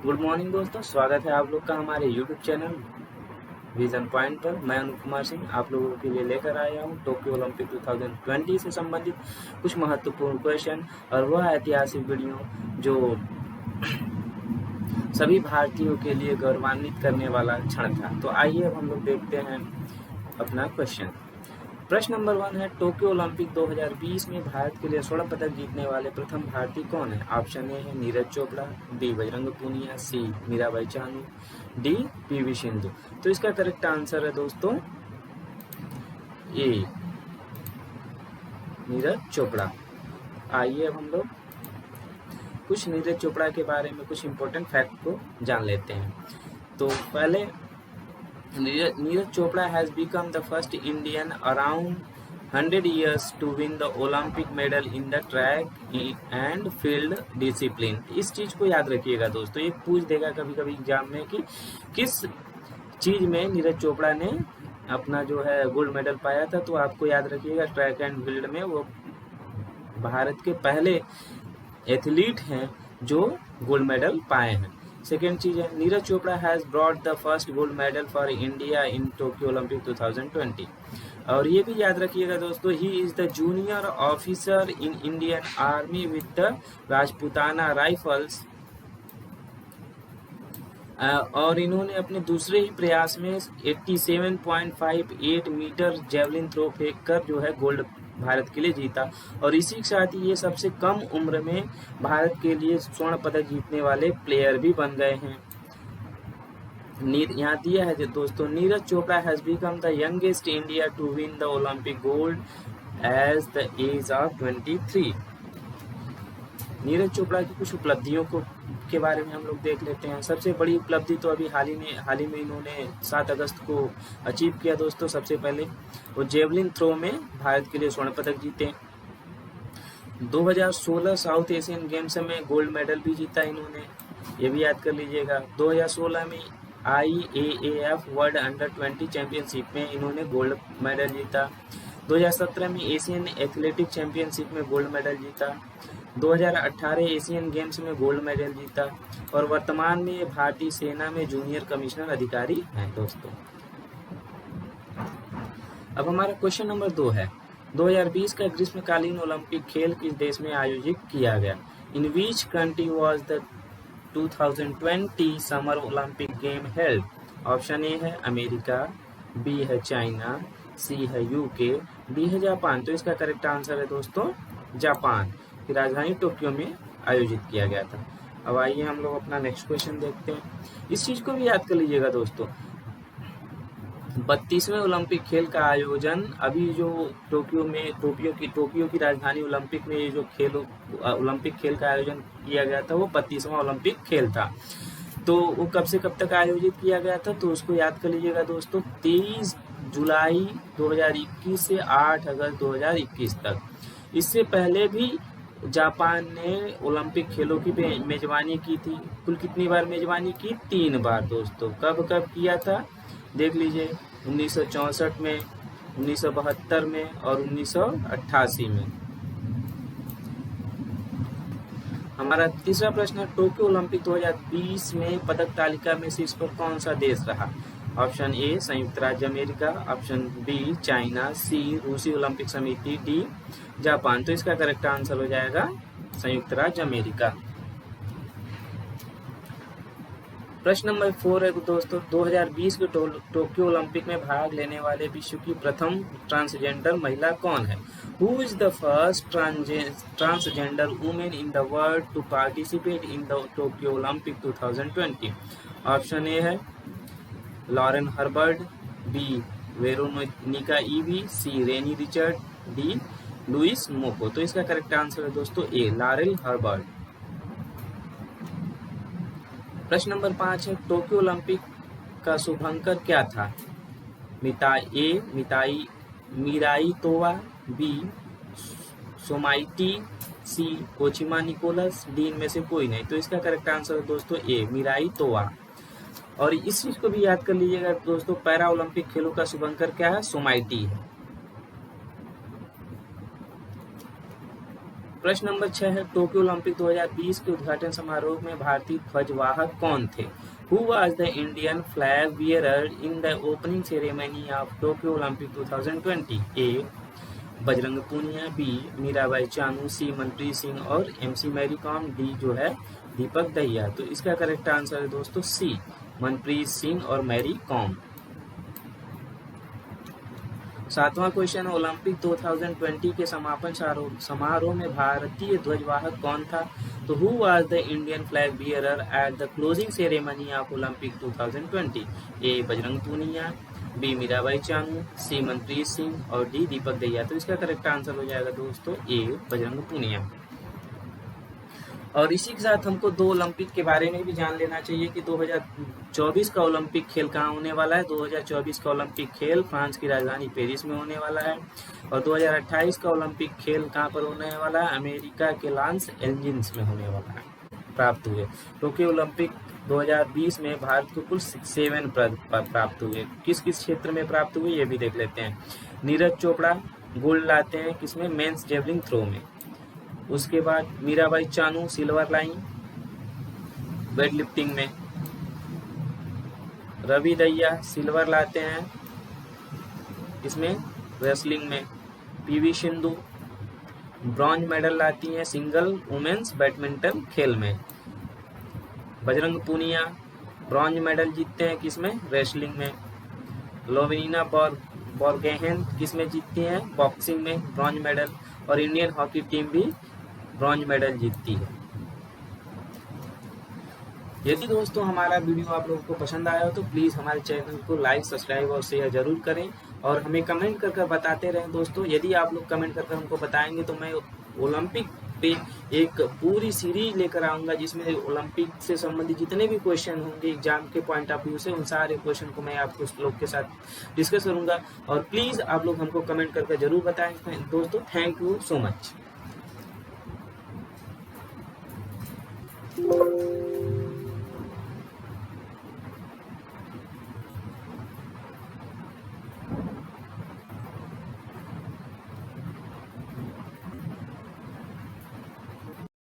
Good morning दोस्तों, स्वागत है आप लोग का हमारे यूट्यूब चैनल विजन पॉइंट पर। मैं अनुप कुमार सिंह आप लोगों के लिए लेकर आया हूँ टोक्यो ओलंपिक 2020 से संबंधित कुछ महत्वपूर्ण क्वेश्चन और वह ऐतिहासिक वीडियो जो सभी भारतीयों के लिए गौरवान्वित करने वाला क्षण था। तो आइए अब हम लोग देखते हैं अपना क्वेश्चन। प्रश्न नंबर 1 है, टोक्यो ओलंपिक 2020 में भारत के लिए स्वर्ण पदक जीतने वाले प्रथम भारतीय कौन है? ऑप्शन ए है नीरज चोपड़ा, बी बजरंग पूनिया, सी मीराबाई चानू, डी पीवी सिंधु। तो इसका करेक्ट आंसर है दोस्तों ए नीरज चोपड़ा। आइए अब हम लोग कुछ नीरज चोपड़ा के बारे में कुछ इंपॉर्टेंट फैक्ट को जान लेते हैं। तो पहले Neeraj Chopra has become the first Indian around 100 years to win the Olympic medal in the track and field discipline। इस चीज को याद रखिएगा दोस्तों, ये पूछ देगा कभी कभी एग्जाम में कि किस चीज में नीरज चोपड़ा ने अपना जो है गोल्ड मेडल पाया था। तो आपको याद रखिएगा ट्रैक एंड फील्ड में वो भारत के पहले एथलीट हैं जो गोल्ड मेडल पाए हैं। सेकेंड चीज है, Neeraj Chopra has brought the first gold medal for India in Tokyo Olympic 2020। और ये भी याद रखिएगा दोस्तों, he is the junior officer in Indian army with the Rajputana rifles. और इन्होंने अपने दूसरे ही प्रयास में 87.58 मीटर जेवलिन थ्रो फेंक कर जो है गोल्ड भारत के लिए जीता। और इसी के साथ ही ये सबसे कम उम्र में भारत के लिए स्वर्ण पदक जीतने वाले प्लेयर भी बन गए हैं। यहाँ दिया है दोस्तों, Neeraj Chopra has become the youngest India to win the Olympic gold as the age of 23। Neeraj Chopra की कुछ उपलब्धियों के बारे में हम लोग देख लेते हैं। सबसे बड़ी उपलब्धि तो अभी हाल ही में इन्होंने 7 अगस्त को अचीव किया दोस्तों। सबसे पहले वो जेवलिन थ्रो में भारत के लिए स्वर्ण पदक जीते। 2016 साउथ एशियन गेम्स में गोल्ड मेडल भी जीता इन्होंने, ये भी याद कर लीजिएगा। 2016 में IAAF वर्ल्ड अंडर 20 चैंपियनशिप में इन्होंने गोल्ड मेडल जीता। 2017 में एशियन एथलेटिक चैंपियनशिप में गोल्ड मेडल जीता। 2018 एशियन गेम्स में गोल्ड मेडल जीता। और वर्तमान में ये भारतीय सेना में जूनियर कमिश्नर अधिकारी हैं दोस्तों। अब हमारा क्वेश्चन नंबर 2 है, 2020 का ग्रीष्मकालीन ओलंपिक खेल किस देश में आयोजित किया गया? In which country was the 2020 summer Olympic game held? Option A है अमेरिका, बी है चाइना, सी है यूके, डी है जापान। तो इसका करेक्ट आंसर है दोस्तों जापान की राजधानी टोक्यो में आयोजित किया गया था। अब आइए हम लोग अपना नेक्स्ट क्वेश्चन देखते हैं। इस चीज को भी याद कर लीजिएगा दोस्तों, 32वें ओलंपिक खेल का आयोजन अभी जो टोक्यो की राजधानी ओलंपिक में ये जो ओलंपिक खेल का आयोजन किया गया था वो 32वां ओलंपिक खेल था। तो वो कब से कब तक आयोजित किया गया था? तो उसको याद कर लीजिएगा दोस्तों, 23 जुलाई 2021 से 8 अगस्त 2021 तक। इससे पहले भी जापान ने ओलंपिक खेलों की मेजबानी की थी। कुल कितनी बार मेजबानी की? 3 बार दोस्तों। कब कब किया था देख लीजिए, 1964 में, 1972 में और 1988 में। हमारा तीसरा प्रश्न है, टोक्यो ओलंपिक 2020 में पदक तालिका में शीर्ष पर कौन सा देश रहा? ऑप्शन ए संयुक्त राज्य अमेरिका, ऑप्शन बी चाइना, सी रूसी ओलंपिक समिति, डी जापान। तो इसका करेक्ट आंसर हो जाएगा संयुक्त राज्य अमेरिका। प्रश्न नंबर 4 है दोस्तों, 2020 के टोक्यो ओलंपिक में भाग लेने वाले विश्व की प्रथम ट्रांसजेंडर महिला कौन है? Who is the first transgender women in the world to participate in the Tokyo Olympic 2020? Option A है Lauren Herbert, B Veronica Ivy, C Renee Richard, D Louis Moko. तो इसका करेक्ट आंसर है दोस्तों A Lauren Herbert. प्रश्न number 5 है, Tokyo Olympic का शुभंकर क्या था? Mirai Towa, B Someity, C Kochima Nicholas, D इनमें से कोई नहीं। तो इसका करेक्ट आंसर है दोस्तों ए मिराई तोवा। और इस चीज को भी याद कर लीजिएगा दोस्तों, पैरा ओलंपिक खेलों का शुभंकर क्या है? सोमाइटी है। प्रश्न नंबर 6 है, टोक्यो ओलंपिक 2020 के उद्घाटन समारोह में भारतीय ध्वजवाहक कौन थे? Who was the Indian flag bearer in the opening ceremony of Tokyo Olympic 2020? A. Bajrang Punia, B Mirabai Chanu, C Manpreet Singh और MC मैरी कॉम, डी जो है दीपक दहिया। तो इसका करेक्ट आंसर है दोस्तों सी, मनप्रीत सिंह और मैरी कॉम। 7वां क्वेश्चन, ओलंपिक 2020 के समापन समारोह में भारतीय ध्वजवाहक कौन था? तो who was the Indian flag bearer at the closing ceremony of Olympic 2020? A Bajrang Punia, B Mirabai Chanu, C Manpreet Singh और डी दीपक दहिया। तो इसका करेक्ट आंसर हो जाएगा दोस्तों ए बजरंग पूनिया। और इसी के साथ हमको 2 ओलंपिक के बारे में भी जान लेना चाहिए कि 2024 का ओलंपिक खेल कहाँ होने वाला है। 2024 का ओलंपिक खेल फ्रांस की राजधानी पेरिस में होने वाला है। और 2028 का ओलंपिक खेल कहाँ पर होने वाला है? अमेरिका के लॉस एंजिल्स में होने वाला है। प्राप्त हुए टोक्यो ओलंपिक 2020 में भारत को कुल 7 पदक प्राप्त हुए। किस किस क्षेत्र में प्राप्त हुए ये भी देख लेते हैं। नीरज चोपड़ा गोल्ड लाते हैं किसमें? मेंस जेवलिन थ्रो में। उसके बाद Mirabai Chanu silver line weight lifting में। रवि दहिया सिल्वर लाते हैं इसमें रेसलिंग में। PV सिंधु ब्रॉन्ज मेडल लाती हैं सिंगल वुमेन्स बैडमिंटन खेल में। बजरंग पूनिया ब्रॉन्ज मेडल जीतते हैं किसमें? रेसलिंग में। लोवेनिना बोर्गोहेन किसमें जीतती हैं? बॉक्सिंग में ब्रॉन्ज मेडल। और इंडियन हॉकी टीम भी ब्रॉन्ज मेडल जीतती है। यदि दोस्तों हमारा वीडियो आप लोगों को पसंद आया हो तो प्लीज़ हमारे चैनल को लाइक, सब्सक्राइब और शेयर जरूर करें और हमें कमेंट कर बताते रहें दोस्तों। यदि आप लोग कमेंट कर हमको बताएंगे तो मैं ओलंपिक पे एक पूरी सीरीज लेकर आऊँगा जिसमें ओलंपिक से संबंधित जितने भी क्वेश्चन होंगे एग्जाम के पॉइंट ऑफ व्यू से उन सारे क्वेश्चन को मैं आपको उस लोग के साथ डिस्कस करूँगा। और प्लीज़ आप लोग हमको कमेंट करके जरूर बताएं दोस्तों। Thank you so much.